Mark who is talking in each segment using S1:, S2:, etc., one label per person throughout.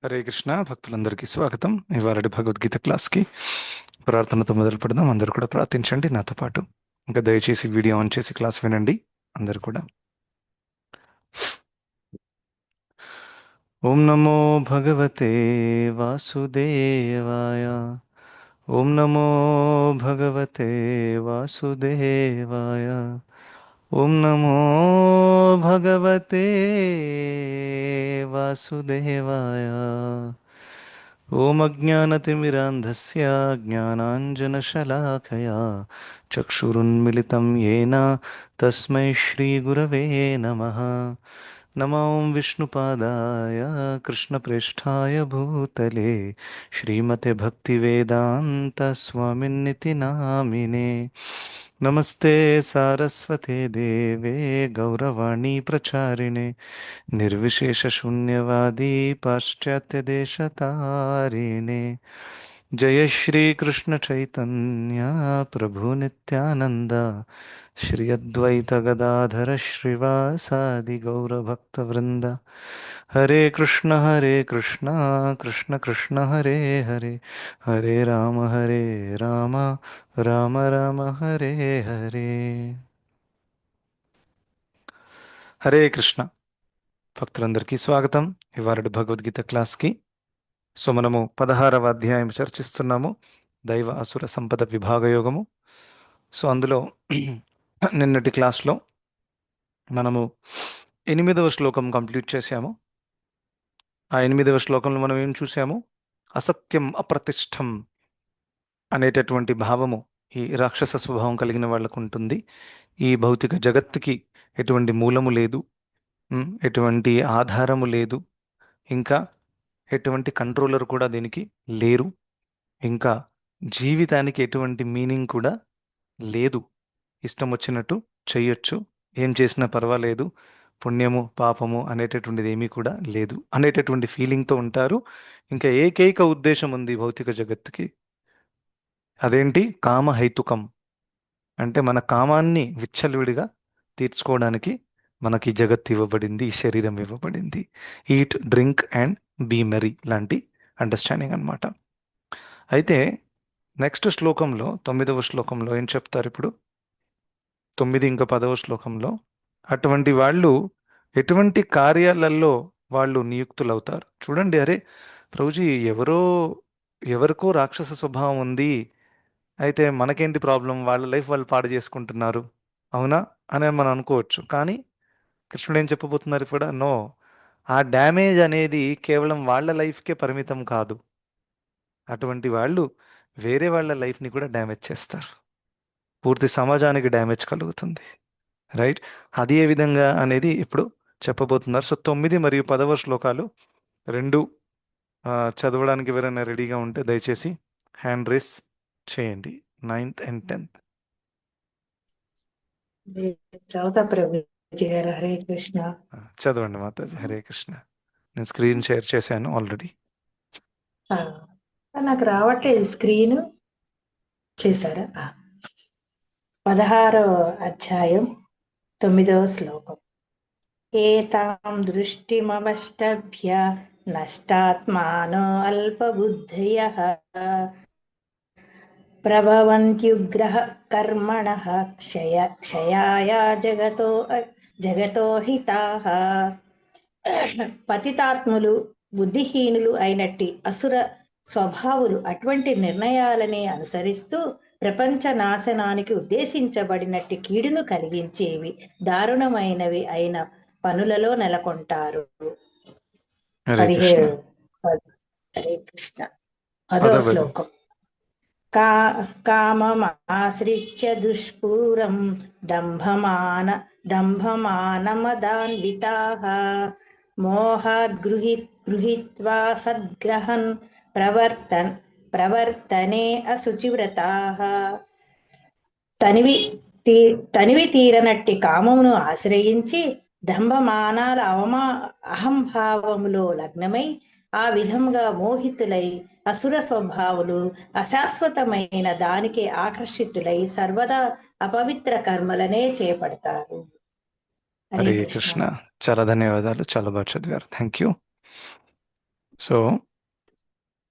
S1: హరే కృష్ణ భక్తులందరికీ స్వాగతం. ఇవాళ భగవద్గీత క్లాస్కి ప్రార్థనతో మొదలు పెడదాం. అందరూ కూడా ప్రార్థించండి నాతో పాటు. ఇంకా దయచేసి వీడియో ఆన్ చేసి క్లాస్ వినండి అందరూ కూడా. ఓం నమో భగవతే వాసుదేవాయ. ఓం నమో భగవతే వాసుదేవాయ. ఓం నమో భగవతే వాసుదేవాయ. ఓం అజ్ఞానతిమిరాంధస్య జ్ఞానాంజనశలాకయా చక్షురున్మిలితం येन తస్మై శ్రీగురవే నమః. నమో విష్ణుపాదాయ కృష్ణప్రేష్ఠాయ భూతలే శ్రీమతే భక్తివేదాంత స్వామిన్నితి నామినే. నమస్తే సారస్వతే దేవే గౌరవాణి ప్రచారిణే నిర్విశేషశూన్యవాदी पाश्चात्यदेशतारिणे. जय श्री कृष्ण चैतन्य प्रभु नित्यानंद श्री अद्वैत गदाधर श्रीवासादि गौरभक्तवृंद. हरे कृष्ण कृष्ण कृष्ण हरे हरे, हरे राम राम राम हरे हरे. హరే కృష్ణ భక్తులందరికీ స్వాగతం ఇవాళ భగవద్గీత క్లాస్కి. సో మనము 16వ అధ్యాయం చర్చిస్తున్నాము, దైవ అసుర సంపద విభాగ యోగము. సో అందులో నిన్నటి క్లాస్లో మనము 8వ శ్లోకం కంప్లీట్ చేశాము. ఆ 8వ శ్లోకంలో మనం ఏం చూసాము? అసత్యం అప్రతిష్టం అనేటటువంటి భావము ఈ రాక్షస స్వభావం కలిగిన వాళ్ళకు ఉంటుంది. ఈ భౌతిక జగత్తుకి ఎటువంటి మూలము లేదు, ఎటువంటి ఆధారము లేదు, ఇంకా ఎటువంటి కంట్రోలర్ కూడా దీనికి లేరు, ఇంకా జీవితానికి ఎటువంటి మీనింగ్ కూడా లేదు. ఇష్టం వచ్చినట్టు చెయ్యొచ్చు, ఏం చేసినా పర్వాలేదు, పుణ్యము పాపము అనేటటువంటిది ఏమీ కూడా లేదు అనేటటువంటి ఫీలింగ్తో ఉంటారు. ఇంకా ఏకైక ఉద్దేశం ఉంది భౌతిక జగత్తుకి, అదేంటి? కామహైతుకం. అంటే మన కామాన్ని విచ్చలవిడిగా తీర్చుకోవడానికి మనకి జగత్ ఇవ్వబడింది, ఈ శరీరం ఇవ్వబడింది. Eat drink and be merry లాంటి అండర్స్టాండింగ్ అనమాట. అయితే నెక్స్ట్ శ్లోకంలో 9వ శ్లోకంలో ఏం చెప్తారు? ఇప్పుడు 9 ఇంకా 10వ శ్లోకంలో అటువంటి వాళ్ళు ఎటువంటి కార్యాలలో వాళ్ళు నియుక్తులవుతారు చూడండి. అరే ప్రభుజీ, ఎవరికో రాక్షస స్వభావం ఉంది, అయితే మనకేంటి ప్రాబ్లం, వాళ్ళ లైఫ్ వాళ్ళు పాడు చేసుకుంటున్నారు, అవునా అని మనం అనుకోవచ్చు. కానీ కృష్ణుడు ఏం చెప్పబోతున్నారు ఇప్పుడు? నో, ఆ డ్యామేజ్ అనేది కేవలం వాళ్ళ లైఫ్కే పరిమితం కాదు. అటువంటి వాళ్ళు వేరే వాళ్ళ లైఫ్ని కూడా డ్యామేజ్ చేస్తారు, పూర్తి సమాజానికి డ్యామేజ్ కలుగుతుంది. రైట్? అది ఏ విధంగా అనేది ఇప్పుడు చెప్పబోతున్నారు. సో 9 మరియు 10వ శ్లోకాలు రెండు చదవడానికి ఎవరైనా రెడీగా ఉంటే దయచేసి హ్యాండ్ రేస్ చేయండి. 9th and 10th.
S2: చదువుతా ప్రభుజీ గారు. హరే కృష్ణ.
S1: చదవండి మాతాజీ. హరే కృష్ణ. నేను స్క్రీన్ షేర్ చేశాను ఆల్రెడీ.
S2: నాకు రావట్లేదు స్క్రీన్. చేశారా? 16వ అధ్యాయం 9వ శ్లోకం. ఏతాం దృష్టిమవష్టభ్య నష్టాత్మానో అల్పబుద్ధయః ప్రభవంత్యుగ్రః కర్మణః క్షయాయ జగతో హితాః. పతితాత్ములు, బుద్ధిహీనులు అయినట్టి అసుర స్వభావులు అటువంటి నిర్ణయాలని అనుసరిస్తూ ప్రపంచ నాశనానికి ఉద్దేశించబడినట్టి కీడును కలిగించేవి, దారుణమైనవి అయిన పనులలో నెలకొంటారు. 17. హరే కృష్ణ. 10వ శ్లోకం. కామమాశ్రిత్య దుష్పూరం దంభమానమదాన్వితాః మోహాద్ గృహీత్వా సద్గ్రహన్ ప్రవర్తనే అశుచివ్రతాః. తనివి తీరనట్టి కామమును ఆశ్రయించి దంభమానాల అహంభావములో లగ్నమై ఆ విధంగా మోహితులై అసుర స్వభావులు అశాశ్వతమైన దానికి ఆకర్షితులై సర్వదా అపవిత్ర కర్మలనే చేపడతారు.
S1: హరే కృష్ణ. చాలా ధన్యవాదాలు, చాలా బాగా చదివారు. Thank you. సో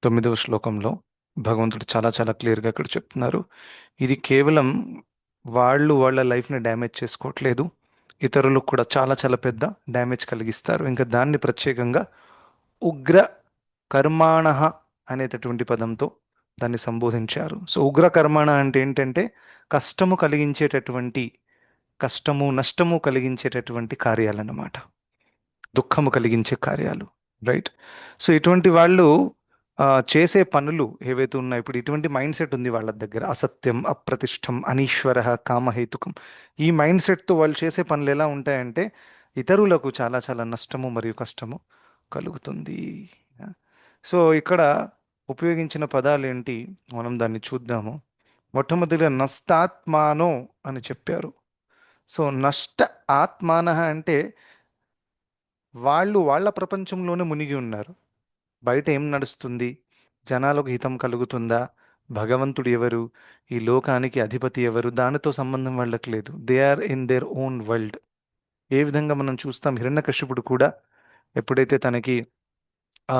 S1: 9వ శ్లోకంలో భగవంతుడు చాలా చాలా క్లియర్గా ఇక్కడ చెప్తున్నారు. ఇది కేవలం వాళ్ళు వాళ్ళ లైఫ్ని డ్యామేజ్ చేసుకోవట్లేదు, ఇతరులకు కూడా చాలా చాలా పెద్ద డ్యామేజ్ కలిగిస్తారు. ఇంకా దాన్ని ప్రత్యేకంగా ఉగ్ర కర్మాణ అనేటటువంటి పదంతో దాన్ని సంబోధించారు. సో ఉగ్ర కర్మాణ అంటే ఏంటంటే కష్టము కలిగించేటటువంటి, కష్టము నష్టము కలిగించేటటువంటి కార్యాలన్నమాట, దుఃఖము కలిగించే కార్యాలు. రైట్. సో ఇటువంటి వాళ్ళు చేసే పనులు ఏవైతే ఉన్నాయో, ఇప్పుడు ఇటువంటి మైండ్ సెట్ ఉంది వాళ్ళ దగ్గర, అసత్యం, అప్రతిష్టం, అనీశ్వర, కామహేతుకం. ఈ మైండ్ సెట్తో వాళ్ళు చేసే పనులు ఎలా ఉంటాయంటే ఇతరులకు చాలా చాలా నష్టము మరియు కష్టము కలుగుతుంది. సో ఇక్కడ ఉపయోగించిన పదాలు ఏంటి, మనం దాన్ని చూద్దాము. మొట్టమొదటిగా నష్టాత్మానో అని చెప్పారు. సో నష్ట ఆత్మాన అంటే వాళ్ళు వాళ్ళ ప్రపంచంలోనే మునిగి ఉన్నారు. బయట ఏం నడుస్తుంది, జనాలకు హితం కలుగుతుందా, భగవంతుడు ఎవరు, ఈ లోకానికి అధిపతి ఎవరు, దానితో సంబంధం వాళ్ళకి లేదు. They are in their own world. ఏ విధంగా మనం చూస్తాం, హిరణ్యకశిపుడు కూడా ఎప్పుడైతే తనకి ఆ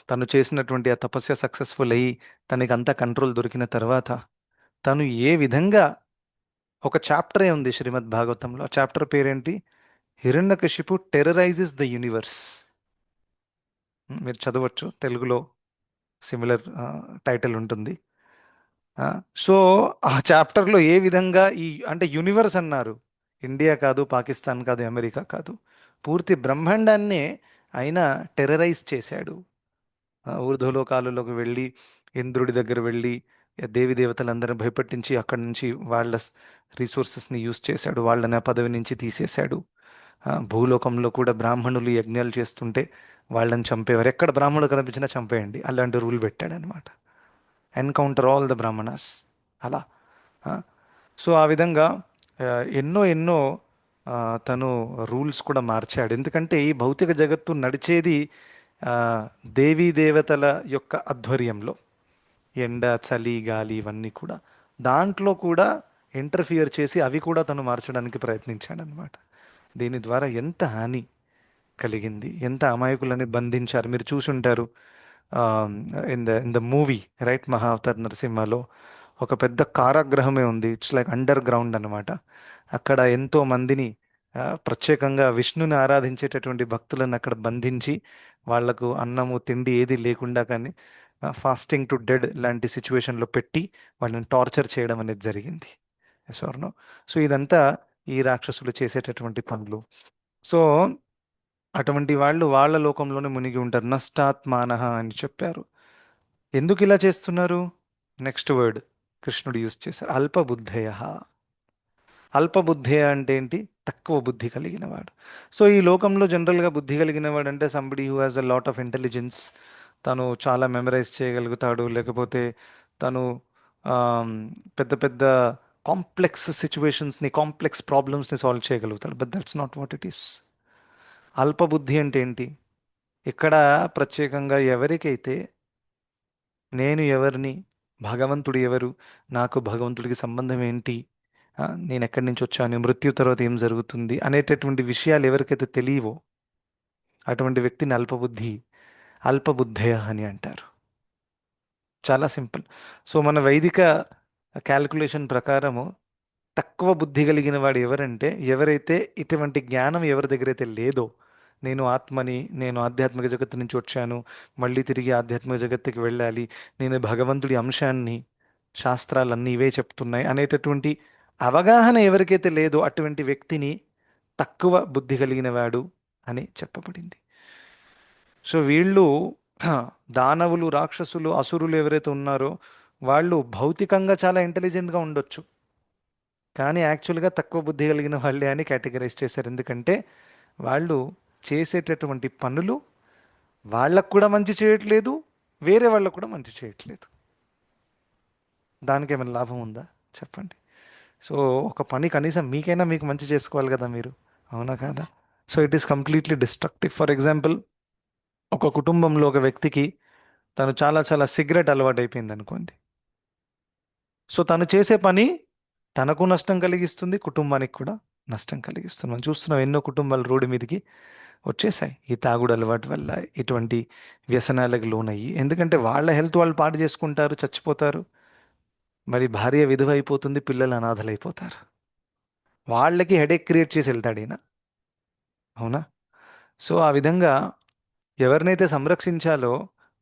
S1: తను చేసినటువంటి ఆ తపస్య సక్సెస్ఫుల్ అయ్యి తనకి అంతా కంట్రోల్ దొరికిన తర్వాత తను ఏ విధంగా, ఒక చాప్టరే ఉంది శ్రీమద్ భాగవతంలో, ఆ చాప్టర్ పేరేంటి, హిరణ్యకశిపు టెర్రరైజెస్ ద యూనివర్స్. మీరు చదవచ్చు, తెలుగులో సిమిలర్ టైటిల్ ఉంటుంది. సో ఆ చాప్టర్లో ఏ విధంగా ఈ అంటే యూనివర్స్ అన్నారు, ఇండియా కాదు, పాకిస్తాన్ కాదు, అమెరికా కాదు, పూర్తి బ్రహ్మాండాన్నే ఆయన టెర్రరైజ్ చేశాడు. ఊర్ధ్వలోకాలలోకి వెళ్ళి ఇంద్రుడి దగ్గర వెళ్ళి దేవి దేవతలందరిని భయపెట్టించి అక్కడి నుంచి వాళ్ళ రిసోర్సెస్ని యూజ్ చేశాడు, వాళ్ళని ఆ పదవి నుంచి తీసేశాడు. భూలోకంలో కూడా బ్రాహ్మణులు యజ్ఞాలు చేస్తుంటే వాళ్ళని చంపేవారు, ఎక్కడ బ్రాహ్మణులు కనిపించినా చంపేయండి, అలాంటి రూల్ పెట్టాడు అనమాట. ఎన్కౌంటర్ ఆల్ ద బ్రాహ్మణాస్, అలా. ఆ, సో ఆ విధంగా ఆ, ఎన్నో ఎన్నో ఆ, తను రూల్స్ కూడా మార్చాడు. ఎందుకంటే ఈ భౌతిక జగత్తు నడిచేది ఆ, దేవీ దేవతల యొక్క ఆధ్వర్యంలో. ఎండ, చలి, గాలి ఇవన్నీ కూడా దాంట్లో కూడా ఇంటర్ఫియర్ చేసి అవి కూడా తను మార్చడానికి ప్రయత్నించాడు అనమాట. దీని ద్వారా ఎంత హాని కలిగింది, ఎంత అమాయకులని బంధించారు. మీరు చూసుంటారు in the movie right, Mahavatar నరసింహలో ఒక పెద్ద కారాగృహమే ఉంది. ఇట్స్ లైక్ అండర్ గ్రౌండ్ అనమాట. అక్కడ ఎంతో మందిని ప్రత్యేకంగా విష్ణుని ఆరాధించేటటువంటి భక్తులను అక్కడ బంధించి వాళ్లకు అన్నము తిండి ఏది లేకుండా కానీ ఫాస్టింగ్ టు డెడ్ లాంటి సిచ్యువేషన్లో పెట్టి వాళ్ళని టార్చర్ చేయడం అనేది జరిగింది. Yes or no? సో ఇదంతా ఈ రాక్షసులు చేసేటటువంటి పనులు. సో అటువంటి వాళ్ళు వాళ్ళ లోకంలోనే మునిగి ఉంటారు. నష్టాత్మానః అని చెప్పారు. ఎందుకు ఇలా చేస్తున్నారు, నెక్స్ట్ వర్డ్ కృష్ణుడు యూజ్ చేశారు, అల్పబుద్ధయ. అల్పబుద్ధయ అంటే ఏంటి, తక్కువ బుద్ధి కలిగిన వాడు. సో ఈ లోకంలో జనరల్గా బుద్ధి కలిగిన వాడు అంటే somebody who has a lot of intelligence. తను చాలా మెమరైజ్ చేయగలుగుతాడు, లేకపోతే తను ఆమ్, పెద్ద పెద్ద కాంప్లెక్స్ సిచ్యువేషన్స్ని, కాంప్లెక్స్ ప్రాబ్లమ్స్ని సాల్వ్ చేయగలుగుతాడు. But that's not what it is. అల్పబుద్ధి అంటే ఏంటి, ఇక్కడ ప్రత్యేకంగా ఎవరికైతే నేను ఎవరిని, భగవంతుడు ఎవరు, నాకు భగవంతుడికి సంబంధం ఏంటి, నేను ఎక్కడి నుంచి వచ్చాను, మృత్యు తర్వాత ఏం జరుగుతుంది అనేటటువంటి విషయాలు ఎవరికైతే తెలియవో అటువంటి వ్యక్తిని అల్పబుద్ధయ అని అంటారు. చాలా సింపుల్. సో మన వైదిక క్యాలిక్యులేషన్ ప్రకారము తక్కువ బుద్ధి కలిగిన వాడు ఎవరంటే, ఎవరైతే ఇటువంటి జ్ఞానం ఎవరి దగ్గర అయితే లేదో, నేను ఆత్మని, నేను ఆధ్యాత్మిక జగత్తు నుంచి వచ్చాను, మళ్ళీ తిరిగి ఆధ్యాత్మిక జగత్తుకి వెళ్ళాలి, నేను భగవంతుడి అంశాన్ని, శాస్త్రాలన్నీ ఇవే చెప్తున్నాయి అనేటటువంటి అవగాహన ఎవరికైతే లేదో అటువంటి వ్యక్తిని తక్కువ బుద్ధి కలిగిన వాడు అని చెప్పబడింది. సో వీళ్ళు దానవులు, రాక్షసులు, అసురులు ఎవరైతే ఉన్నారో వాళ్ళు భౌతికంగా చాలా ఇంటెలిజెంట్గా ఉండొచ్చు, కానీ యాక్చువల్గా తక్కువ బుద్ధి కలిగిన వాళ్ళే అని కేటగరైజ్ చేశారు. ఎందుకంటే వాళ్ళు చేసేటటువంటి పనులు వాళ్ళకు కూడా మంచి చేయట్లేదు, వేరే వాళ్ళకు కూడా మంచి చేయట్లేదు. దానికి ఏమైనా లాభం ఉందా చెప్పండి. సో ఒక పని కనీసం మీకైనా మీకు మంచి చేసుకోవాలి కదా మీరు, అవునా కాదా? So it is completely destructive. For example, ఒక కుటుంబంలో ఒక వ్యక్తికి తను చాలా చాలా సిగరెట్ అలవాటు అయిపోయింది అనుకోండి. సో తను చేసే పని తనకు నష్టం కలిగిస్తుంది, కుటుంబానికి కూడా నష్టం కలిగిస్తుంది. మనం చూస్తున్నాం ఎన్నో కుటుంబాలు రోడ్డు మీదకి వచ్చేసాయి ఈ తాగుడు అలవాటు వల్ల, ఇటువంటి వ్యసనాలకు లోనయ్యి. ఎందుకంటే వాళ్ళ హెల్త్ వాళ్ళు పాడు చేసుకుంటారు, చచ్చిపోతారు. మరి భార్య విధవ అయిపోతుంది, పిల్లలు అనాథలైపోతారు. వాళ్ళకి హెడేక్ క్రియేట్ చేసి వెళ్తాడు ఈయన. అవునా? సో ఆ విధంగా ఎవరినైతే సంరక్షించాలో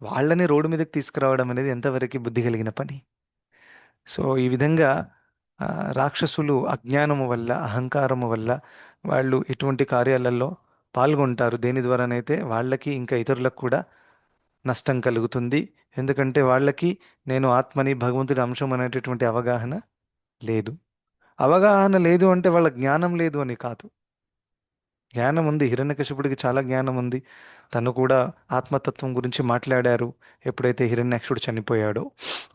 S1: వాళ్ళని రోడ్డు మీదకి తీసుకురావడం అనేది ఎంతవరకు బుద్ధి కలిగిన పని? సో ఈ విధంగా ఆ, రాక్షసులు అజ్ఞానము వల్ల, అహంకారము వల్ల వాళ్ళు ఇటువంటి కార్యాలలో పాల్గొంటారు. దేని ద్వారానైతే వాళ్ళకి ఇంకా ఇతరులకు కూడా నష్టం కలుగుతుంది. ఎందుకంటే వాళ్ళకి నేను ఆత్మని, భగవంతుడి అంశం అనేటటువంటి అవగాహన లేదు. అవగాహన లేదు అంటే వాళ్ళ జ్ఞానం లేదు అని కాదు. జ్ఞానం ఉంది. హిరణ్యకశిపుడికి చాలా జ్ఞానం ఉంది. తను కూడా ఆత్మతత్వం గురించి మాట్లాడారు. ఎప్పుడైతే హిరణ్యాక్షుడు చనిపోయాడో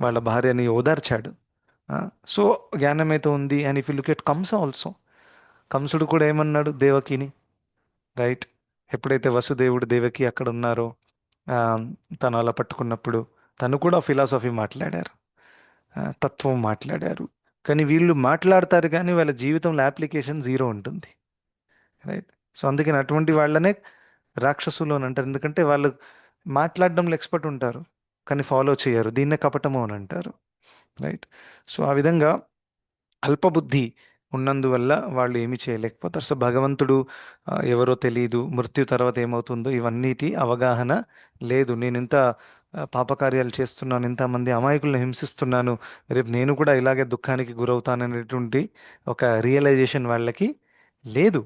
S1: వాళ్ళ భార్యని ఓదార్చాడు. ఆ, సో జ్ఞానం అయితే ఉంది. And if you look at Kamsa also, కంసుడు కూడా ఏమన్నాడు దేవకిని, రైట్? ఎప్పుడైతే వసుదేవుడు దేవకి అక్కడ ఉన్నారో, ఆ, తను అలా పట్టుకున్నప్పుడు తను కూడా ఫిలాసఫీ మాట్లాడారు, తత్వం మాట్లాడారు. కానీ వీళ్ళు మాట్లాడతారు కానీ వాళ్ళ జీవితంలో అప్లికేషన్ జీరో ఉంటుంది, రైట్? సో అందుకని అటువంటి వాళ్ళనే రాక్షసులు అని అంటారు. ఎందుకంటే వాళ్ళు మాట్లాడడంలో ఎక్స్పర్ట్ ఉంటారు కానీ ఫాలో చేయరు. దీన్నే కపటము అని అంటారు, రైట్? సో ఆ విధంగా అల్పబుద్ధి ఉన్నందువల్ల వాళ్ళు ఏమీ చేయలేకపోతారు. సో భగవంతుడు ఎవరో తెలియదు, మృత్యు తర్వాత ఏమవుతుందో ఇవన్నిటి అవగాహన లేదు. నేను ఇంత పాపకార్యాలు చేస్తున్నాను, ఇంతమంది అమాయకులను హింసిస్తున్నాను, రేపు నేను కూడా ఇలాగే దుఃఖానికి గురవుతాననేటువంటి ఒక రియలైజేషన్ వాళ్ళకి లేదు.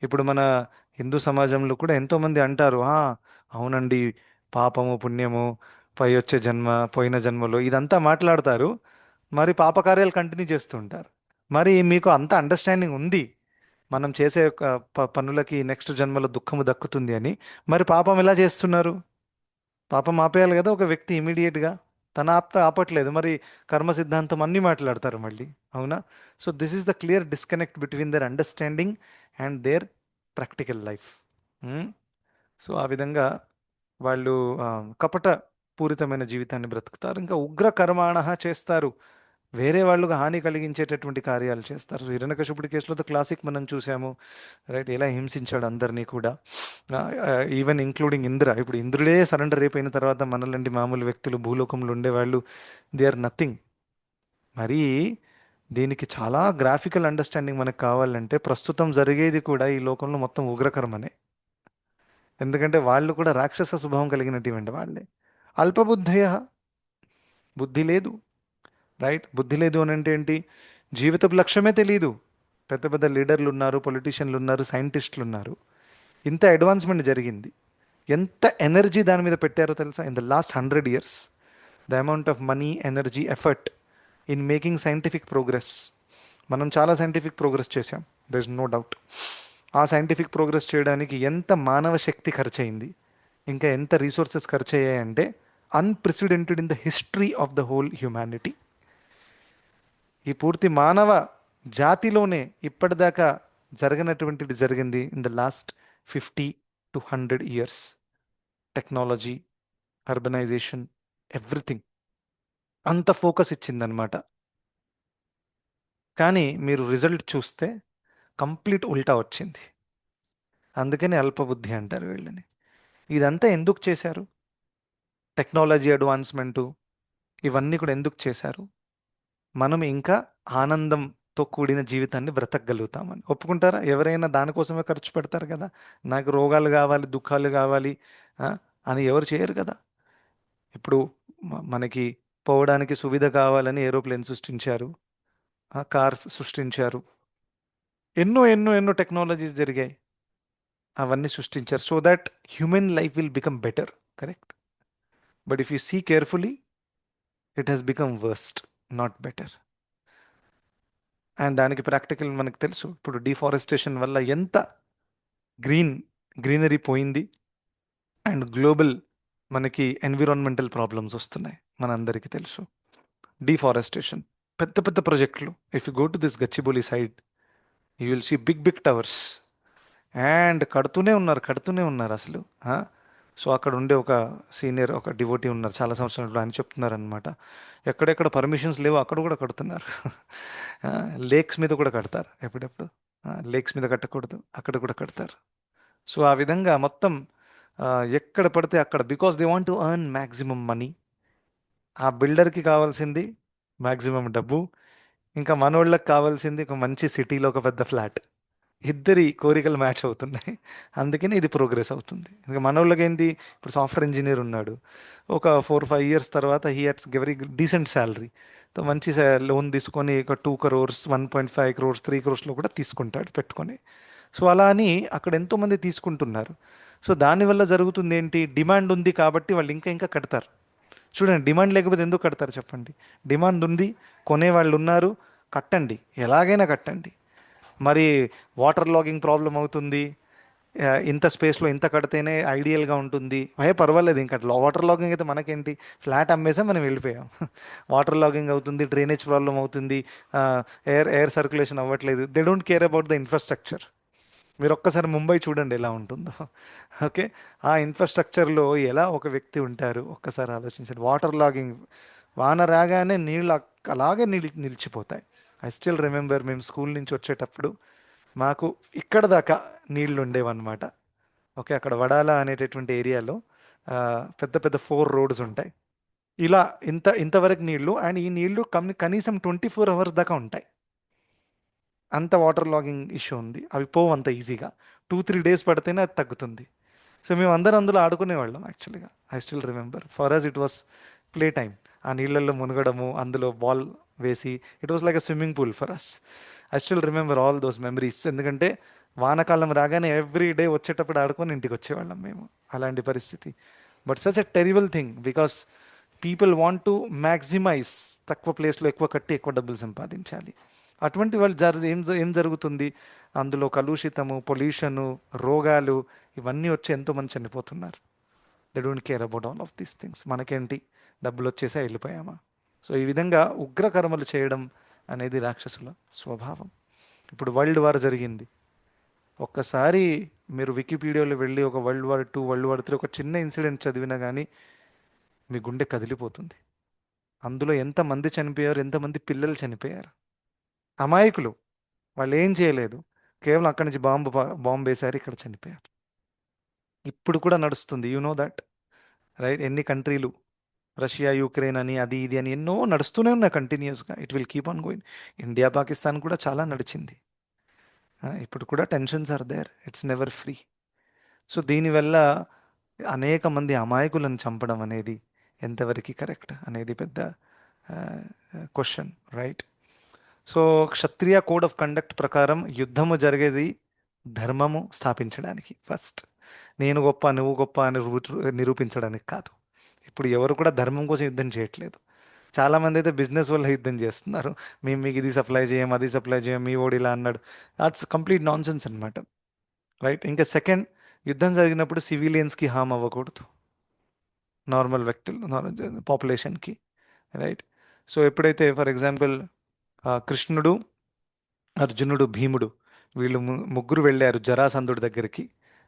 S1: ఇప్పుడు మన హిందూ సమాజంలో కూడా ఎంతోమంది అంటారు, అవునండి, పాపము పుణ్యము, పై వచ్చే జన్మ, పోయిన జన్మలో ఇదంతా మాట్లాడతారు. మరి పాపకార్యాలు కంటిన్యూ చేస్తూ ఉంటారు. మరి మీకు అంత అండర్స్టాండింగ్ ఉంది మనం చేసే ఒక పనులకి నెక్స్ట్ జన్మలో దుఃఖము దక్కుతుంది అని. మరి పాపం ఎలా చేస్తున్నారు? పాపం ఆపేయాలి కదా ఒక వ్యక్తి ఇమీడియట్గా. తన ఆపట్లేదు. మరి కర్మ సిద్ధాంతం అన్నీ మాట్లాడతారు మళ్ళీ. అవునా? So this is the clear disconnect between their understanding and their practical life. So ఆ విధంగా వాళ్ళు ఆ, కపట పూరితమైన జీవితాన్ని బ్రతుకుతారు. ఇంకా ఉగ్ర కర్మాణ చేస్తారు. వేరే వాళ్ళకు హాని కలిగించేటటువంటి కార్యాలు చేస్తారు. సో హిరణ్యకశిపుడి కేసులో ద క్లాసిక్ మనం చూసాము, రైట్? ఎలా హింసించాడు అందరినీ కూడా, ఈవెన్ ఇంక్లూడింగ్ ఇంద్ర. ఇప్పుడు ఇంద్రుడే సరెండర్ అయిపోయిన తర్వాత మనలాంటి మామూలు వ్యక్తులు భూలోకంలో ఉండేవాళ్ళు, దే ఆర్ నథింగ్. మరి దీనికి చాలా గ్రాఫికల్ అండర్స్టాండింగ్ మనకు కావాలంటే ప్రస్తుతం జరిగేది కూడా ఈ లోకంలో మొత్తం ఉగ్రకర్మనే. ఎందుకంటే వాళ్ళు కూడా రాక్షస స్వభావం కలిగినటువంటి వాళ్ళే. అల్పబుద్ధయ, బుద్ధి లేదు, రైట్? బుద్ధి లేదు అని అంటే ఏంటి? జీవితపు లక్ష్యమే తెలియదు. పెద్ద పెద్ద లీడర్లు ఉన్నారు, పొలిటీషియన్లు ఉన్నారు, సైంటిస్టులు ఉన్నారు. ఇంత అడ్వాన్స్మెంట్ జరిగింది. ఎంత ఎనర్జీ దాని మీద పెట్టారో తెలుసా? In the last 100 years the amount of money, energy, effort in making scientific progress. మనం చాలా సైంటిఫిక్ ప్రోగ్రెస్ చేశాం, దర్ ఇస్ నో డౌట్. ఆ సైంటిఫిక్ ప్రోగ్రెస్ చేయడానికి ఎంత మానవ శక్తి ఖర్చు అయింది, ఇంకా ఎంత రీసోర్సెస్ ఖర్చు అయ్యాయంటే unprecedented in the history of the whole humanity. ఈ పూర్తి మానవ జాతిలోనే ఇప్పటిదాకా జరగనటువంటిది జరిగింది in the last 50 to 100 years. Technology, urbanization, everything అంత ఫోకస్ ఇచ్చిందనమాట. కానీ మీరు రిజల్ట్ చూస్తే కంప్లీట్ ఉల్టా వచ్చింది. అందుకని అల్పబుద్ధి అంటారు వీళ్ళని. ఇదంతా ఎందుకు చేశారు? టెక్నాలజీ అడ్వాన్స్మెంటు ఇవన్నీ కూడా ఎందుకు చేశారు? మనం ఇంకా ఆనందంతో కూడిన జీవితాన్ని బ్రతకగలుగుతామని. ఒప్పుకుంటారా? ఎవరైనా దానికోసమే ఖర్చు పెడతారు కదా. నాకు రోగాలు కావాలి, దుఃఖాలు కావాలి ఆ, అని ఎవరు చేయరు కదా. ఇప్పుడు మనకి పోవడానికి సువిధ కావాలని ఏరోప్లేన్ సృష్టించారు, కార్స్ సృష్టించారు, ఎన్నో ఎన్నో ఎన్నో టెక్నాలజీస్ జరిగాయి, అవన్నీ సృష్టించారు so that human life will become better, correct? But if you see carefully it has become worst, not better. And దానికి ప్రాక్టికల్ మనకు తెలుసు. ఇప్పుడు డిఫారెస్టేషన్ వల్ల ఎంత గ్రీనరీ పోయింది, అండ్ గ్లోబల్ మనకి ఎన్విరాన్మెంటల్ ప్రాబ్లమ్స్ వస్తున్నాయి మనందరికీ తెలుసు. డిఫారెస్టేషన్, పెద్ద పెద్ద ప్రాజెక్టులు. If you go to this Gachibowli side you will see big big towers, and కడుతూనే ఉన్నారు అసలు. సో అక్కడ ఉండే ఒక సీనియర్, ఒక డివోటీ ఉన్నారు చాలా సంవత్సరాలు, ఆయన చెప్తున్నారనమాట, ఎక్కడెక్కడ పర్మిషన్స్ లేవో అక్కడ కూడా కడుతున్నారు. లేక్స్ మీద కూడా కడతారు ఎప్పుడెప్పుడు. లేక్స్ మీద కట్టకూడదు, అక్కడ కూడా కడతారు. సో ఆ విధంగా మొత్తం ఆ, ఎక్కడ పడితే అక్కడ, because they want to earn maximum money. ఆ బిల్డర్కి కావాల్సింది మ్యాక్సిమం డబ్బు, ఇంకా మనోళ్ళకి కావాల్సింది ఒక మంచి సిటీలో ఒక పెద్ద ఫ్లాట్. ఇద్దరి కోరికలు మ్యాచ్ అవుతున్నాయి. అందుకని ఇది ప్రోగ్రెస్ అవుతుంది. ఇంకా మనోళ్ళకి ఏంటి, ఇప్పుడు సాఫ్ట్వేర్ ఇంజనీర్ ఉన్నాడు, ఒక 4-5 ఇయర్స్ తర్వాత హీ హెట్స్ వెరీ డీసెంట్ శాలరీ, మంచి లోన్ తీసుకొని ఒక 2 crores, 1.5 crores, 3 crores కూడా తీసుకుంటాడు పెట్టుకొని. సో అలా అని అక్కడ ఎంతోమంది తీసుకుంటున్నారు. సో దానివల్ల జరుగుతుంది ఏంటి, డిమాండ్ ఉంది కాబట్టి వాళ్ళు ఇంకా ఇంకా కడతారు. చూడండి, డిమాండ్ లేకపోతే ఎందుకు కడతారు చెప్పండి. డిమాండ్ ఉంది, కొనేవాళ్ళు ఉన్నారు, కట్టండి, ఎలాగైనా కట్టండి. మరి వాటర్ లాగింగ్ ప్రాబ్లం అవుతుంది, ఇంత స్పేస్లో ఇంత కడితేనే ఐడియల్గా ఉంటుంది, పర్వాలేదు, ఇంకా వాటర్ లాగింగ్ అయితే మనకేంటి, ఫ్లాట్ అమ్మేసాం మనం వెళ్ళిపోయాం. వాటర్ లాగింగ్ అవుతుంది, డ్రైనేజ్ ప్రాబ్లం అవుతుంది, ఎయిర్ ఎయిర్ సర్క్యులేషన్ అవ్వట్లేదు, they don't care about the infrastructure. మీరు ఒక్కసారి ముంబై చూడండి ఎలా ఉంటుందో. ఓకే, ఆ ఇన్ఫ్రాస్ట్రక్చర్లో ఎలా ఒక వ్యక్తి ఉంటారు ఒక్కసారి ఆలోచించండి. వాటర్ లాగింగ్, వాన రాగానే నీళ్ళు అలాగే నిలిచిపోతాయి. ఐ స్టిల్ రిమెంబర్, మేము స్కూల్ నుంచి వచ్చేటప్పుడు మాకు ఇక్కడ దాకా నీళ్లు ఉండేవన్నమాట. ఓకే, అక్కడ వడాల అనేటటువంటి ఏరియాలో ఆ, పెద్ద పెద్ద 4 రోడ్స్ ఉంటాయి. ఇలా ఇంతవరకు నీళ్లు, అండ్ ఈ నీళ్లు కనీసం 24 hours దాకా ఉంటాయి. అంత వాటర్ లాగింగ్ ఇష్యూ ఉంది, అవి పోవు అంత ఈజీగా. 2-3 days పడితేనే అది తగ్గుతుంది. సో మేము అందరం అందులో ఆడుకునేవాళ్ళం యాక్చువల్గా. I still remember, for us it was play time. ఆ నీళ్ళల్లో మునగడము, అందులో బాల్ వేసి, it was like a swimming pool for us. I still remember all those memories. ఎందుకంటే వానాకాలం రాగానే ఎవ్రీ డే వచ్చేటప్పుడు ఆడుకొని ఇంటికి వచ్చేవాళ్ళం మేము. అలాంటి పరిస్థితి. But such a terrible thing, because people want to maximise, తక్కువ ప్లేస్లో ఎక్కువ కట్టి ఎక్కువ డబ్బులు సంపాదించాలి. అటువంటి వాళ్ళు ఏం జరుగుతుంది, అందులో కలుషితము, పొల్యూషను, రోగాలు, ఇవన్నీ వచ్చి ఎంతోమంది చనిపోతున్నారు. They don't care about all of these things. మనకేంటి, డబ్బులు వచ్చేసా వెళ్ళిపోయామా. సో ఈ విధంగా ఉగ్రకర్మలు చేయడం అనేది రాక్షసుల స్వభావం. ఇప్పుడు వరల్డ్ వార్ జరిగింది. ఒక్కసారి మీరు వికీపీడియాలో వెళ్ళి ఒక World War II, World War III ఒక చిన్న ఇన్సిడెంట్ చదివినా కానీ మీ గుండె కదిలిపోతుంది. అందులో ఎంతమంది చనిపోయారు, ఎంతమంది పిల్లలు చనిపోయారు, అమాయకులు, వాళ్ళు ఏం చేయలేదు, కేవలం అక్కడి నుంచి బాంబు వేశారు, ఇక్కడ చనిపోయారు. ఇప్పుడు కూడా నడుస్తుంది, యు నో దట్, రైట్? ఎన్ని కంట్రీలు, రష్యా యుక్రెయిన్ అని, అది ఇది అని ఎన్నో నడుస్తూనే ఉన్నాయి కంటిన్యూస్గా. It will keep on going. India Pakistan కూడా చాలా నడిచింది. ఇప్పుడు కూడా tensions are there, it's never free. So దీనివల్ల అనేక మంది అమాయకులను చంపడం అనేది ఎంతవరకు కరెక్ట్ అనేది పెద్ద question, right? So Kshatriya code of conduct ప్రకారం యుద్ధము జరిగేది ధర్మము స్థాపించడానికి ఫస్ట్. నేను గొప్ప నువ్వు గొప్ప అని నిరూపించడానికి కాదు. ఇప్పుడు ఎవరు కూడా ధర్మం కోసం యుద్ధం చేయట్లేదు. చాలామంది అయితే బిజినెస్ వల్ల యుద్ధం చేస్తున్నారు. మేము మీకు ఇది సప్లై చేయం, అది సప్లై చేయం, మీ ఓడి ఇలా అన్నాడు. దాట్స్ కంప్లీట్ నాన్ సెన్స్ అనమాట, రైట్? ఇంకా సెకండ్, యుద్ధం జరిగినప్పుడు సివిలియన్స్కి హామ్ అవ్వకూడదు, నార్మల్ వ్యక్తులు, పాపులేషన్కి, రైట్? సో ఎప్పుడైతే ఫర్ ఎగ్జాంపుల్ కృష్ణుడు, అర్జునుడు, భీముడు, వీళ్ళు ముగ్గురు వెళ్ళారు జరాసంధుడి దగ్గరికి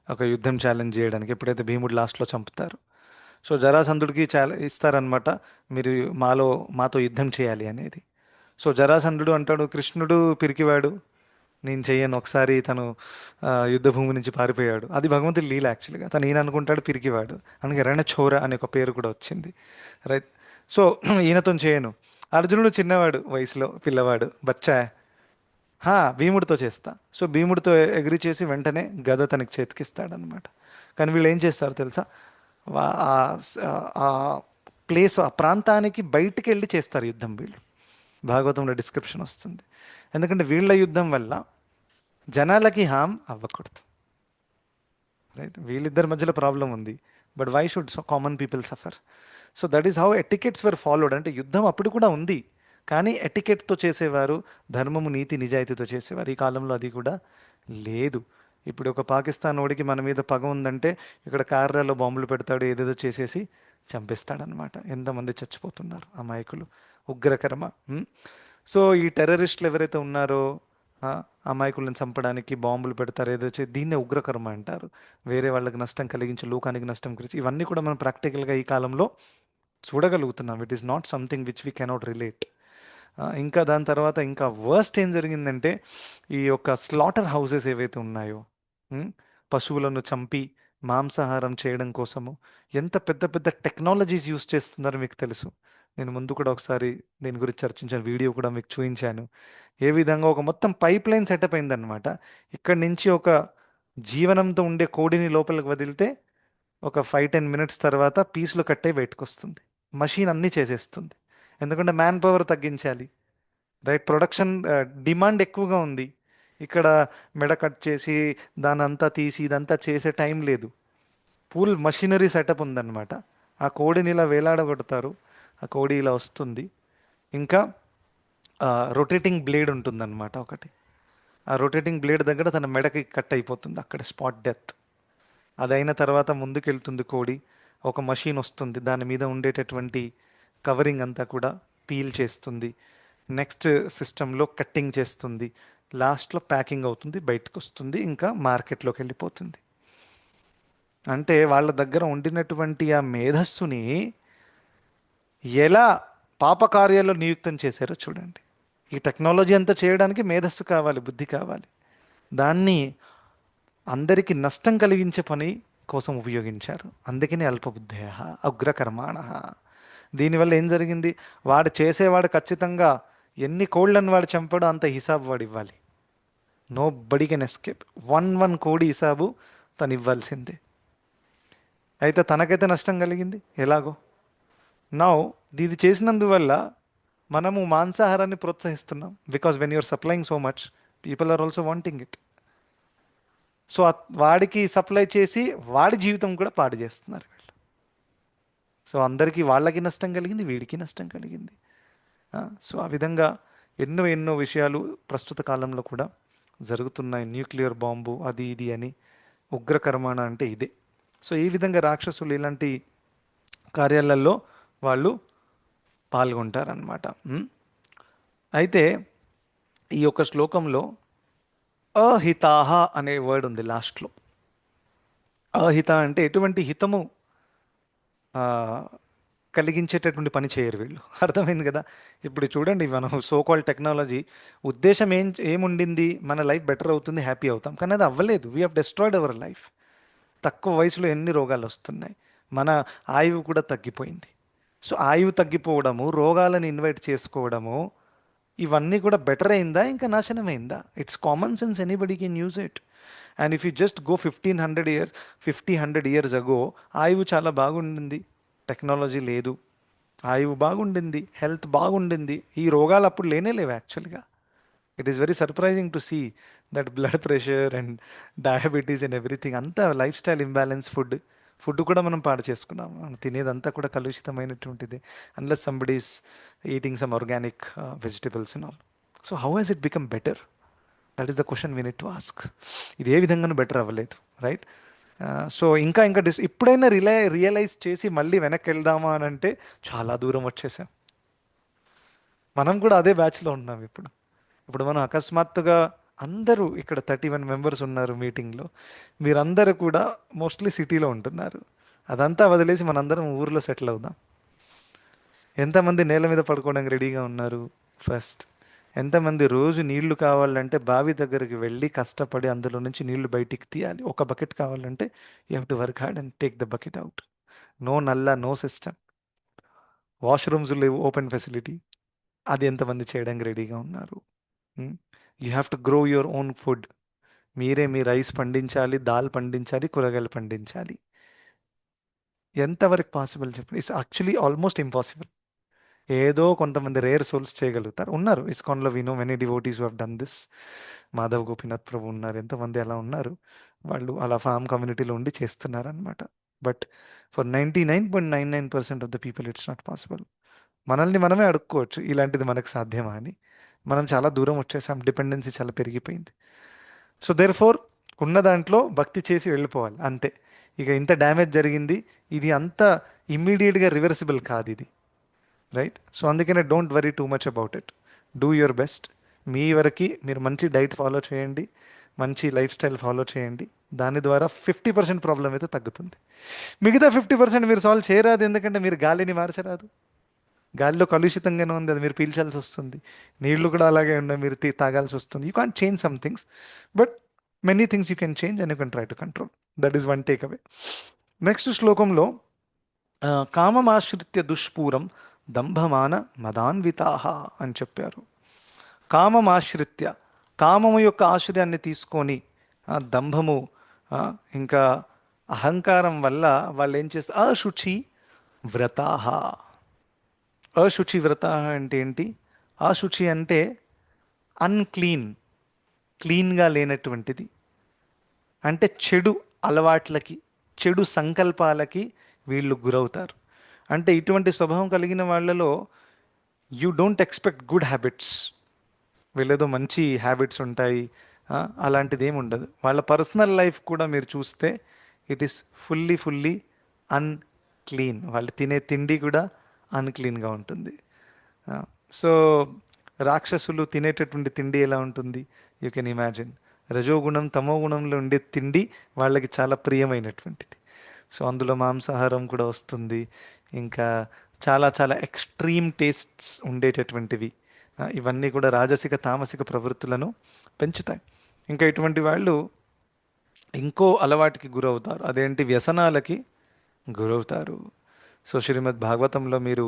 S1: ఒక యుద్ధం ఛాలెంజ్ చేయడానికి. ఎప్పుడైతే భీముడు లాస్ట్లో చంపుతారు, సో జరాసంధుడికి ఇస్తారనమాట, మీరు మాతో యుద్ధం చేయాలి అనేది. సో జరాసంధుడు అంటాడు, కృష్ణుడు పిరికివాడు, నేను చెయ్యను. ఒకసారి తను యుద్ధ భూమి నుంచి పారిపోయాడు, అది భగవంతుడి లీల యాక్చువల్గా. తను ఈయన అనుకుంటాడు పిరికివాడు, అందుకే రణఛోర అనే ఒక పేరు కూడా వచ్చింది, రైట్? సో ఈయనతో చేయను. అర్జునుడు చిన్నవాడు, వయసులో పిల్లవాడు, బచ్చా, భీముడితో చేస్తా. సో భీముడితో ఎగ్రీ చేసి వెంటనే గద తనకి చేతికిస్తాడనమాట. కానీ వీళ్ళు ఏం చేస్తారు తెలుసా, ఆ ప్లేస్, ఆ ప్రాంతానికి బయటికి వెళ్ళి చేస్తారు యుద్ధం వీళ్ళు. భాగవతంలో డిస్క్రిప్షన్ వస్తుంది. ఎందుకంటే వీళ్ళ యుద్ధం వల్ల జనాలకి హామ్ అవ్వకూడదు, రైట్? వీళ్ళిద్దరి మధ్యలో ప్రాబ్లం ఉంది, but why should common people suffer? So that is how etiquettes were followed. అంటే యుద్ధం అప్పుడు కూడా ఉంది, కానీ ఎటికెట్తో చేసేవారు, ధర్మము, నీతి, నిజాయితీతో చేసేవారు. ఈ కాలంలో అది కూడా లేదు. ఇప్పుడు ఒక పాకిస్తాన్ ఓడికి మన మీద పగ ఉందంటే ఇక్కడ కార్యాల్లో బాంబులు పెడతాడు, ఏదేదో చేసేసి చంపేస్తాడనమాట. ఎంతమంది చచ్చిపోతున్నారు అమాయకులు, ఉగ్రకర్మ. సో ఈ టెర్రరిస్టులు ఎవరైతే ఉన్నారో, ఆ, అమాయకులను చంపడానికి బాంబులు పెడతారు, ఏదో దీన్నే ఉగ్రకర్మ అంటారు. వేరే వాళ్ళకి నష్టం కలిగించి, లోకానికి నష్టం కలిగించి, ఇవన్నీ కూడా మనం ప్రాక్టికల్గా ఈ కాలంలో చూడగలుగుతున్నాం. It is not something which we cannot relate. ఇంకా దాని తర్వాత ఇంకా వర్స్ట్ ఏం జరిగిందంటే, ఈ యొక్క స్లాటర్ హౌసెస్ ఏవైతే ఉన్నాయో, పశువులను చంపి మాంసాహారం చేయడం కోసము ఎంత పెద్ద పెద్ద టెక్నాలజీస్ యూస్ చేస్తున్నారో మీకు తెలుసు. నేను ముందు కూడా ఒకసారి దీని గురించి చర్చించిన వీడియో కూడా మీకు చూపించాను. ఏ విధంగా ఒక మొత్తం పైప్ లైన్ సెటప్ అయిందనమాట. ఇక్కడి నుంచి ఒక జీవనంతో ఉండే కోడిని లోపలికి వదిలితే ఒక 5-10 మినిట్స్ తర్వాత పీసులు కట్టే బయటకు వస్తుంది. మషిన్ అన్నీ చేసేస్తుంది. ఎందుకంటే మ్యాన్ పవర్ తగ్గించాలి, రైట్? ప్రొడక్షన్ డిమాండ్ ఎక్కువగా ఉంది. ఇక్కడ మెడ కట్ చేసి దాని అంతా తీసి ఇదంతా చేసే టైం లేదు. ఫుల్ మషినరీ సెటప్ ఉందన్నమాట. ఆ కోడిని ఇలా వేలాడగొడతారు, ఆ కోడి ఇలా వస్తుంది. ఇంకా రొటేటింగ్ బ్లేడ్ ఉంటుందన్నమాట ఒకటి. ఆ రొటేటింగ్ బ్లేడ్ దగ్గర తన మెడకి కట్ అయిపోతుంది, అక్కడ స్పాట్ డెత్. అదైన తర్వాత ముందుకెళ్తుంది కోడి. ఒక మషీన్ వస్తుంది, దాని మీద ఉండేటటువంటి కవరింగ్ అంతా కూడా పీల్ చేస్తుంది. నెక్స్ట్ సిస్టంలో కట్టింగ్ చేస్తుంది. లాస్ట్లో ప్యాకింగ్ అవుతుంది, బయటకు వస్తుంది, ఇంకా మార్కెట్లోకి వెళ్ళిపోతుంది. అంటే వాళ్ళ దగ్గర ఉండినటువంటి ఆ మేధస్సుని ఎలా పాపకార్యాల్లో నియుక్తం చేశారో చూడండి. ఈ టెక్నాలజీ అంతా చేయడానికి మేధస్సు కావాలి, బుద్ధి కావాలి. దాన్ని అందరికీ నష్టం కలిగించే పని కోసం ఉపయోగించారు. అందుకని అల్పబుద్ధయ అగ్రకర్మాణ. దీనివల్ల ఏం జరిగింది? వాడు చేసేవాడు ఖచ్చితంగా ఎన్ని కోళ్ళని వాడు చంపాడో అంత హిసాబు వాడు ఇవ్వాలి. Nobody can escape. One కోడి హిసాబు తను ఇవ్వాల్సిందే. అయితే తనకైతే నష్టం కలిగింది ఎలాగో. నౌ ఇది చేసినందువల్ల మనము మాంసాహారాన్ని ప్రోత్సహిస్తున్నాం. Because when you're supplying so much, people are also wanting it. So వాడికి సప్లై చేసి వాడి జీవితం కూడా పాడు చేస్తున్నారు వీళ్ళు. సో అందరికీ, వాళ్ళకి నష్టం కలిగింది, వీడికి నష్టం కలిగింది. సో ఆ విధంగా ఎన్నో ఎన్నో విషయాలు ప్రస్తుత కాలంలో కూడా జరుగుతున్నాయి. న్యూక్లియర్ బాంబు అది ఇది అని. ఉగ్రకర్మాణ అంటే ఇదే. సో ఈ విధంగా రాక్షసులు ఇలాంటి కార్యాలలో వాళ్ళు పాల్గొంటారనమాట. అయితే ఈ యొక్క శ్లోకంలో అహితాహ అనే వర్డ్ ఉంది లాస్ట్లో. అహిత అంటే ఎటువంటి హితము ఆ, కలిగించేటటువంటి పని చేయరు వీళ్ళు. అర్థమైంది కదా? ఇప్పుడు చూడండి, మనం సోకాల్ టెక్నాలజీ ఉద్దేశం ఏముండింది? మన లైఫ్ బెటర్ అవుతుంది, హ్యాపీ అవుతాం. కానీ అది అవ్వలేదు. We have destroyed our life. తక్కువ వయసులో ఎన్ని రోగాలు వస్తున్నాయి, మన ఆయువు కూడా తగ్గిపోయింది. సో ఆయువు తగ్గిపోవడము, రోగాలను ఇన్వైట్ చేసుకోవడము, ఇవన్నీ కూడా బెటర్ అయిందా ఇంకా నాశనమైందా? It's common sense, anybody can use it. And if you just go 1500 years 50-100 years అగో ఆయువు చాలా బాగుండింది, టెక్నాలజీ లేదు, ఆయువు బాగుండింది, హెల్త్ బాగుండింది. ఈ రోగాలు అప్పుడు లేనే లేవు యాక్చువల్గా. It is very surprising to see that blood pressure and diabetes and everything అంతా లైఫ్ స్టైల్ ఇంబ్యాలెన్స్. ఫుడ్ కూడా మనం పాడు చేసుకున్నాం. మనం తినేదంతా కూడా కలుషితమైనటువంటిది, unless somebody's eating some organic vegetables and all. So how has it become better? That is the question we need to ask. ఇది ఏ విధంగానూ బెటర్ అవ్వలేదు, రైట్? సో ఇంకా ఇంకా ఇప్పుడైనా రియలైజ్ చేసి మళ్ళీ వెనక్కి వెళ్దామా అని అంటే చాలా దూరం వచ్చేసాం. మనం కూడా అదే బ్యాచ్లో ఉన్నాం ఇప్పుడు. ఇప్పుడు మనం అకస్మాత్తుగా అందరూ ఇక్కడ 31 మెంబర్స్ ఉన్నారు మీటింగ్లో. మీరందరూ కూడా మోస్ట్లీ సిటీలో ఉంటున్నారు. అదంతా వదిలేసి మనందరం ఊర్లో సెటిల్ అవుదాం. ఎంతమంది నేల మీద పడుకోవడానికి రెడీగా ఉన్నారు? ఫస్ట్, ఎంతమంది రోజు నీళ్లు కావాలంటే బావి దగ్గరికి వెళ్ళి కష్టపడి అందులో నుంచి నీళ్లు బయటికి తీయాలి? ఒక బకెట్ కావాలంటే you have to work hard and take the bucket out. No నల్లా, నో సిస్టమ్, వాష్రూమ్స్ లేవు, ఓపెన్ ఫెసిలిటీ. అది ఎంతమంది చేయడానికి రెడీగా ఉన్నారు? You have to grow your own food. మీరే మీ రైస్ పండించాలి, దాల్ పండించాలి, కూరగాయలు పండించాలి. ఎంతవరకు పాసిబుల్ చెప్పండి? It's actually almost impossible. ఏదో కొంతమంది రేర్ సోల్స్ చేయగలుగుతారు, ఉన్నారు. ఇస్కాన్లో we know many devotees who have done this. Madhav Gopinath Prabhu ఉన్నారు, ఎంతమంది అలా ఉన్నారు. వాళ్ళు అలా ఫామ్ కమ్యూనిటీలో ఉండి చేస్తున్నారనమాట. But for 99.99% of the people it's not possible. మనల్ని మనమే అడుక్కోవచ్చు, ఇలాంటిది మనకు సాధ్యమా అని. మనం చాలా దూరం వచ్చేసాం, డిపెండెన్సీ చాలా పెరిగిపోయింది. సో దేర్ ఫోర్ ఉన్న దాంట్లో భక్తి చేసి వెళ్ళిపోవాలి అంతే. ఇక ఇంత డ్యామేజ్ జరిగింది, ఇది అంత ఇమ్మీడియట్గా రివర్సిబుల్ కాదు ఇది, రైట్? సో అందుకనే don't worry too much about it. Do your best. మీ వరకు మీరు మంచి డైట్ ఫాలో చేయండి, మంచి లైఫ్ స్టైల్ ఫాలో చేయండి. దాని ద్వారా 50% ప్రాబ్లం అయితే తగ్గుతుంది. మిగతా 50% మీరు సాల్వ్ చేయరాదు, ఎందుకంటే మీరు గాలిని మార్చరాదు. గాలిలో కలుషితంగానే ఉంది, అది మీరు పీల్చాల్సి వస్తుంది. నీళ్లు కూడా అలాగే ఉన్నాయి, మీరు తాగాల్సి వస్తుంది. You can't change some things, but many things you can change and you can try to control. That is one take away. Next శ్లోకంలో కామమాశ్రిత్య దుష్పూరం దంభమాన మదాన్వితాహ అని చెప్పారు. కామమాశ్రిత్య, కామము యొక్క ఆశ్రయాన్ని తీసుకొని దంభము, ఆ, ఇంకా అహంకారం వల్ల వాళ్ళు ఏం చేస్తారు, అశుచి వ్రతాహ. అశుచి వ్రతాహ అంటే ఏంటి? అశుచి అంటే అన్క్లీన్, క్లీన్గా లేనటువంటిది. అంటే చెడు అలవాట్లకి, చెడు సంకల్పాలకి వీళ్ళు గురవుతారు. అంటే ఇటువంటి స్వభావం కలిగిన వాళ్ళలో you don't expect good habits. వీళ్ళేదో మంచి హ్యాబిట్స్ ఉంటాయి, అలాంటిది ఏమి ఉండదు. వాళ్ళ పర్సనల్ లైఫ్ కూడా మీరు చూస్తే ఇట్ ఈస్ ఫుల్లీ అన్క్లీన్. వాళ్ళు తినే తిండి కూడా అన్క్లీన్గా ఉంటుంది. సో రాక్షసులు తినేటటువంటి తిండి ఎలా ఉంటుంది, యూ కెన్ ఇమాజిన్. రజోగుణం తమో గుణంలో ఉండే తిండి వాళ్ళకి చాలా ప్రియమైనటువంటిది. సో అందులో మాంసాహారం కూడా వస్తుంది. ఇంకా చాలా చాలా ఎక్స్ట్రీమ్ టేస్ట్స్ ఉండేటటువంటివి. ఇవన్నీ కూడా రాజసిక తామసిక ప్రవృత్తులను పెంచుతాయి. ఇంకా ఇటువంటి వాళ్ళు ఇంకో అలవాటుకి గురవుతారు, అదేంటి, వ్యసనాలకి గురవుతారు. సో శ్రీమద్ భాగవతంలో మీరు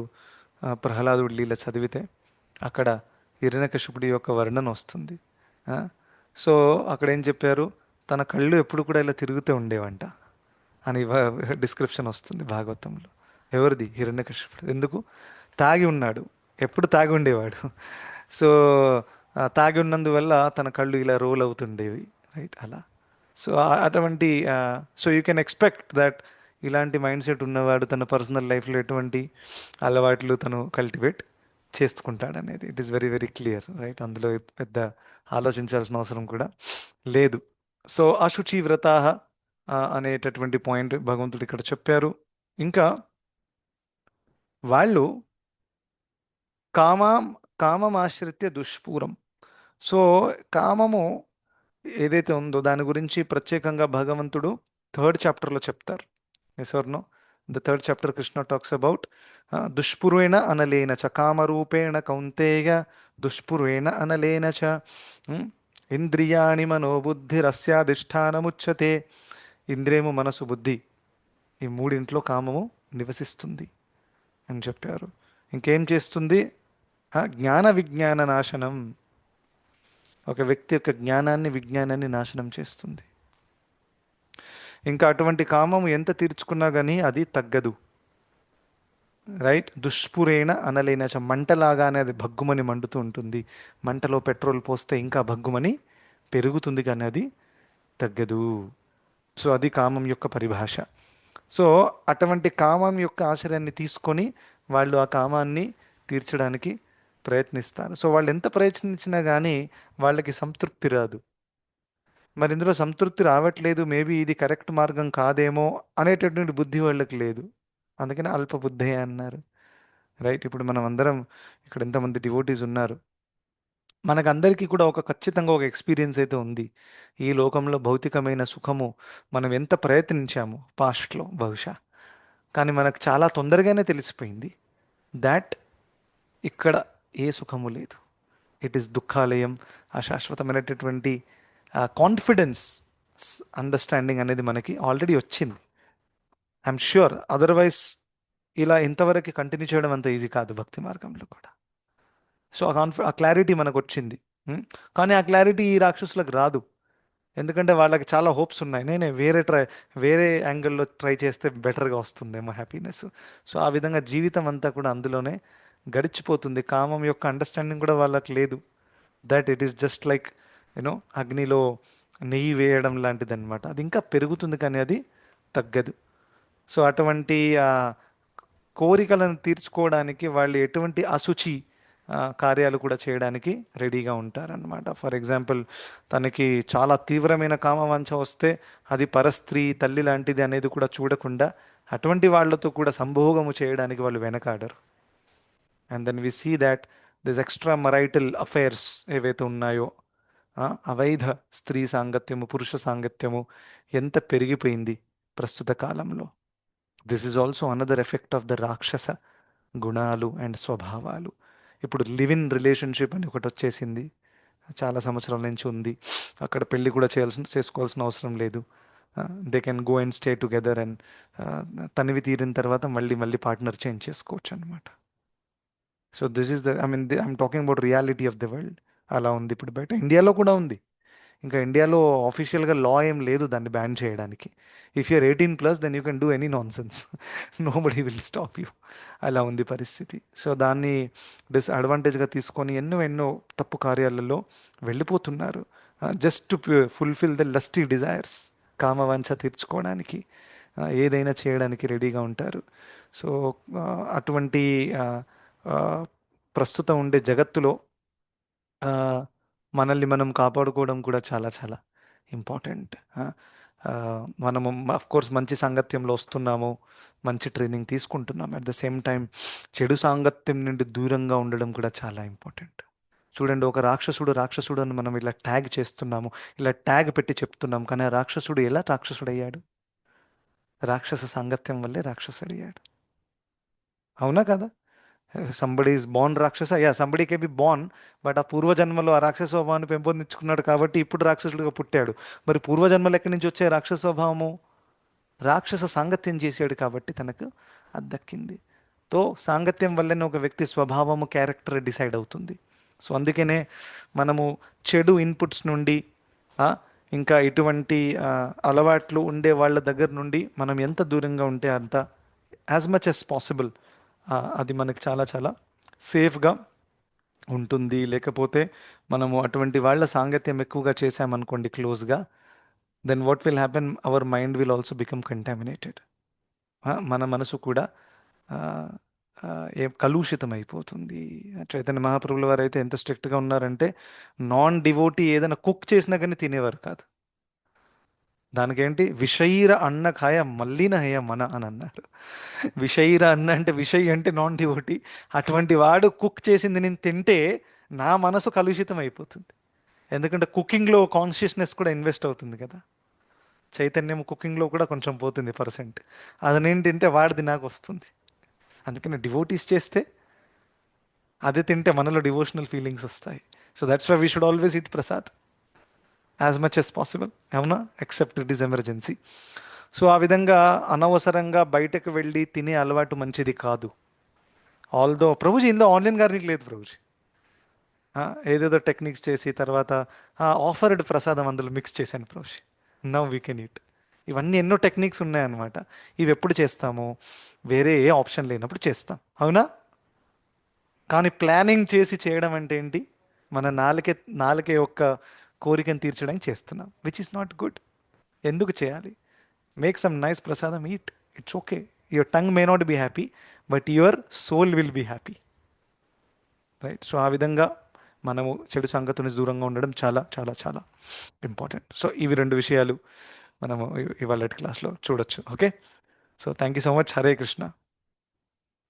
S1: ప్రహ్లాదుడి లీల చదివితే అక్కడ హిరణ్యకశిపుడి యొక్క వర్ణన వస్తుంది. ఆ, సో అక్కడ ఏం చెప్పారు, తన కళ్ళు ఎప్పుడు కూడా ఇలా తిరుగుతూ ఉండేవంట అని డిస్క్రిప్షన్ వస్తుంది భాగవతంలో. ఎవరిది? హిరణ్యకశిపుడు. ఎందుకు? తాగి ఉన్నాడు, ఎప్పుడు తాగి ఉండేవాడు. సో తాగి ఉన్నందువల్ల తన కళ్ళు ఇలా రోల్ అవుతుండేవి, రైట్, అలా. సో అటువంటి, so you can expect that ఇలాంటి మైండ్ సెట్ ఉన్నవాడు తన పర్సనల్ లైఫ్లో ఎటువంటి అలవాట్లు తను కల్టివేట్ చేసుకుంటాడనేది it is very very clear, right. అందులో పెద్ద ఆలోచించాల్సిన అవసరం కూడా లేదు. సో అశుచి వ్రతాహ అనేటటువంటి పాయింట్ భగవంతుడు ఇక్కడ చెప్పారు. ఇంకా వాళ్ళు కామం కామమాశ్రిత్య దుష్పూరం. సో కామము ఏదైతే ఉందో దాని గురించి ప్రత్యేకంగా భగవంతుడు థర్డ్ చాప్టర్లో చెప్తారు. Yes or no? The third chapter Krishna talks about దుష్పురేణ అనలేన చ కామరూపేణ కౌంతేయ దుష్పురేణ అనలేన చ ఇంద్రియాణి మనోబుద్ధిరస్యాధిష్టానముచ్యతే. ఇంద్రియము, మనసు, బుద్ధి, ఈ మూడింట్లో కామము నివసిస్తుంది అని చెప్పారు. ఇంకేం చేస్తుంది? జ్ఞాన విజ్ఞాన నాశనం. ఒక వ్యక్తి యొక్క జ్ఞానాన్ని, విజ్ఞానాన్ని నాశనం చేస్తుంది. ఇంకా అటువంటి కామము ఎంత తీర్చుకున్నా కానీ అది తగ్గదు, రైట్. దుష్పురేణ అనలేనచ, మంటలాగానే అది భగ్గుమని మండుతూ ఉంటుంది. మంటలో పెట్రోల్ పోస్తే ఇంకా భగ్గుమని పెరుగుతుంది కానీ అది తగ్గదు. సో అది కామం యొక్క పరిభాష. సో అటువంటి కామం యొక్క ఆశ్రయాన్ని తీసుకొని వాళ్ళు ఆ కామాన్ని తీర్చడానికి ప్రయత్నిస్తారు. సో వాళ్ళు ఎంత ప్రయత్నించినా కానీ వాళ్ళకి సంతృప్తి రాదు. మరి ఇందులో సంతృప్తి రావట్లేదు, మేబీ ఇది కరెక్ట్ మార్గం కాదేమో అనేటటువంటి బుద్ధి వాళ్ళకి లేదు. అందుకని అల్పబుద్ధే అన్నారు, రైట్. ఇప్పుడు మనం అందరం ఇక్కడ ఎంతమంది డివోటీస్ ఉన్నారు, మనకందరికీ కూడా ఒక ఖచ్చితంగా ఒక ఎక్స్పీరియన్స్ అయితే ఉంది. ఈ లోకంలో భౌతికమైన సుఖము మనం ఎంత ప్రయత్నించాము పాస్ట్లో బహుశా, కానీ మనకు చాలా తొందరగానే తెలిసిపోయింది దాట్ ఇక్కడ ఏ సుఖము లేదు. ఇట్ ఈస్ దుఃఖాలయం. ఆ శాశ్వతమైనటువంటి కాన్ఫిడెన్స్, అండర్స్టాండింగ్ అనేది మనకి ఆల్రెడీ వచ్చింది. ఐఎమ్ ష్యూర్ అదర్వైజ్ ఇలా ఇంతవరకు కంటిన్యూ చేయడం అంత ఈజీ కాదు భక్తి మార్గంలో కూడా. సో ఆ క్లారిటీ మనకు వచ్చింది. కానీ ఆ క్లారిటీ ఈ రాక్షసులకు రాదు. ఎందుకంటే వాళ్ళకి చాలా హోప్స్ ఉన్నాయి, నేనే వేరే యాంగిల్లో ట్రై చేస్తే బెటర్గా వస్తుందేమో హ్యాపీనెస్. సో ఆ విధంగా జీవితం అంతా కూడా అందులోనే గడిచిపోతుంది. కామం యొక్క అండర్స్టాండింగ్ కూడా వాళ్ళకి లేదు. That it is just like you know అగ్నిలో నెయ్యి వేయడం లాంటిది అనమాట. అది ఇంకా పెరుగుతుంది కానీ అది తగ్గదు. సో అటువంటి కోరికలను తీర్చుకోవడానికి వాళ్ళు ఎటువంటి అశుచి కార్యాలు కూడా చేయడానికి రెడీగా ఉంటారనమాట. ఫర్ ఎగ్జాంపుల్, తనకి చాలా తీవ్రమైన కామవాంఛ వస్తే అది పరస్త్రీ, తల్లి లాంటిది అనేది కూడా చూడకుండా అటువంటి వాళ్ళతో కూడా సంభోగము చేయడానికి వాళ్ళు వెనకాడరు. And then we see that this extramarital affairs ఏవైతే ఉన్నాయో, అవైధ స్త్రీ సాంగత్యము, పురుష సాంగత్యము ఎంత పెరిగిపోయింది ప్రస్తుత కాలంలో. This is also another effect of the రాక్షస గుణాలు అండ్ స్వభావాలు. ఇప్పుడు లివ్ ఇన్ రిలేషన్షిప్ అని ఒకటి వచ్చేసింది, చాలా సంవత్సరాల నుంచి ఉంది. అక్కడ పెళ్లి కూడా చేసుకోవాల్సిన అవసరం లేదు. They can go and stay together and తనివి తీరిన తర్వాత మళ్ళీ మళ్ళీ పార్ట్నర్ చేంజ్ చేసుకోవచ్చు అనమాట. So this is the I'm talking about reality of the world. అలా ఉంది ఇప్పుడు బయట. ఇండియాలో కూడా ఉంది. ఇంకా ఇండియాలో ఆఫీషియల్గా లా ఏం లేదు దాన్ని బ్యాన్ చేయడానికి. If you're 18+ then you can do any nonsense. Nobody will stop you. అలా ఉంది పరిస్థితి. సో దాన్ని డిస్అడ్వాంటేజ్గా తీసుకొని ఎన్నో ఎన్నో తప్పు కార్యాలలో వెళ్ళిపోతున్నారు. Just to fulfil the lusty desires, కామవాంఛ తీర్చుకోవడానికి ఏదైనా చేయడానికి రెడీగా ఉంటారు. సో అటువంటి ఆ, ఆ, ప్రస్తుతం ఉండే జగత్తులో ఆ, మనల్ని మనం కాపాడుకోవడం కూడా చాలా చాలా ఇంపార్టెంట్. మనము కోర్స్ మంచి సాంగత్యంలో వస్తున్నాము, మంచి ట్రైనింగ్ తీసుకుంటున్నాం. అట్ ద సేమ్ టైం చెడు సాంగత్యం నుండి దూరంగా ఉండడం కూడా చాలా ఇంపార్టెంట్. చూడండి, ఒక రాక్షసుడు రాక్షసుడు అని మనం ఇలా ట్యాగ్ చేస్తున్నాము, ఇలా ట్యాగ్ పెట్టి చెప్తున్నాం, కానీ ఆ రాక్షసుడు ఎలా రాక్షసుడు అయ్యాడు? రాక్షస సాంగత్యం వల్లే రాక్షసుడు అయ్యాడు. అవునా కదా? సంబడి ఈజ్ బోర్న్ రాక్షస, yeah somebody K be born, but ఆ పూర్వజన్మలో ఆ రాక్షస స్వభావాన్ని పెంపొందించుకున్నాడు కాబట్టి ఇప్పుడు రాక్షసుడిగా పుట్టాడు. మరి పూర్వజన్మలు ఎక్కడి నుంచి వచ్చే రాక్షస స్వభావము? రాక్షస సాంగత్యం చేశాడు కాబట్టి తనకు అది దక్కింది. తో సాంగత్యం వల్లనే ఒక వ్యక్తి స్వభావము, క్యారెక్టర్ డిసైడ్ అవుతుంది. సో అందుకనే మనము చెడు ఇన్పుట్స్ నుండి ఆ, ఇంకా ఇటువంటి అలవాట్లు ఉండే వాళ్ళ దగ్గర నుండి మనం ఎంత దూరంగా ఉంటే అంత, యాజ్ మచ్ యాజ్ పాసిబుల్, అది మనకి చాలా చాలా సేఫ్గా ఉంటుంది. లేకపోతే మనము అటువంటి వాళ్ళ సాంగత్యం ఎక్కువగా చేసామనుకోండి క్లోజ్గా, then what will happen, our mind will also become contaminated. మన మనసు కూడా ఆ, ఆ, కలుషితం అయిపోతుంది. చైతన్య మహాప్రభుల వారు అయితే ఎంత స్ట్రిక్ట్గా ఉన్నారంటే, నాన్ డివోటీ ఏదైనా కుక్ చేసినా కానీ తినేవారు కాదు. దానికేంటి, విషైర అన్న ఖాయ మల్లిన హేయ మన అని అన్నారు. విషైర అన్న అంటే విషయ్ అంటే నాన్ డివోటీ. అటువంటి వాడు కుక్ చేసింది నేను తింటే నా మనసు కలుషితం అయిపోతుంది. ఎందుకంటే కుకింగ్లో కాన్షియస్నెస్ కూడా ఇన్వెస్ట్ అవుతుంది కదా. చైతన్యం కుకింగ్లో కూడా కొంచెం పోతుంది పర్సెంట్. అది నేను తింటే వాడిది నాకు వస్తుంది. అందుకని డివోటీస్ చేస్తే అది తింటే మనలో డివోషనల్ ఫీలింగ్స్ వస్తాయి. So that's why we should always eat prasad as much as possible. అవునా? Except it is emergency. So ఆ విధంగా అనవసరంగా బయటకు వెళ్ళి తినే అలవాటు మంచిది కాదు. ఆల్దో ప్రభుజీ ఇందులో ఆన్లైన్ గార్నిక్ లేదు ప్రభుజీ. ఏదేదో టెక్నిక్స్ చేసి తర్వాత ఆఫర్డ్ ప్రసాదం అందులో మిక్స్ చేశాను Prabhuji. Now we can eat. ఇవన్నీ ఎన్నో టెక్నిక్స్ ఉన్నాయన్నమాట. ఇవి ఎప్పుడు చేస్తాము? వేరే ఏ ఆప్షన్ లేనప్పుడు చేస్తాం. అవునా? కానీ ప్లానింగ్ చేసి చేయడం అంటే ఏంటి? మన నాలుకే యొక్క కోరికను తీర్చడానికి చేస్తున్నాం, విచ్ ఇస్ నాట్ గుడ్. ఎందుకు చేయాలి? Make some nice prasadam, eat, it's okay. Your tongue may not be happy, but your soul will be happy. Right? So ఆ విధంగా మనము చెడు సంగతి నుంచి దూరంగా ఉండడం చాలా చాలా చాలా ఇంపార్టెంట్. సో ఇవి రెండు విషయాలు మనము ఇవాళ క్లాస్లో చూడొచ్చు. Okay, so thank you so much. Hare Krishna.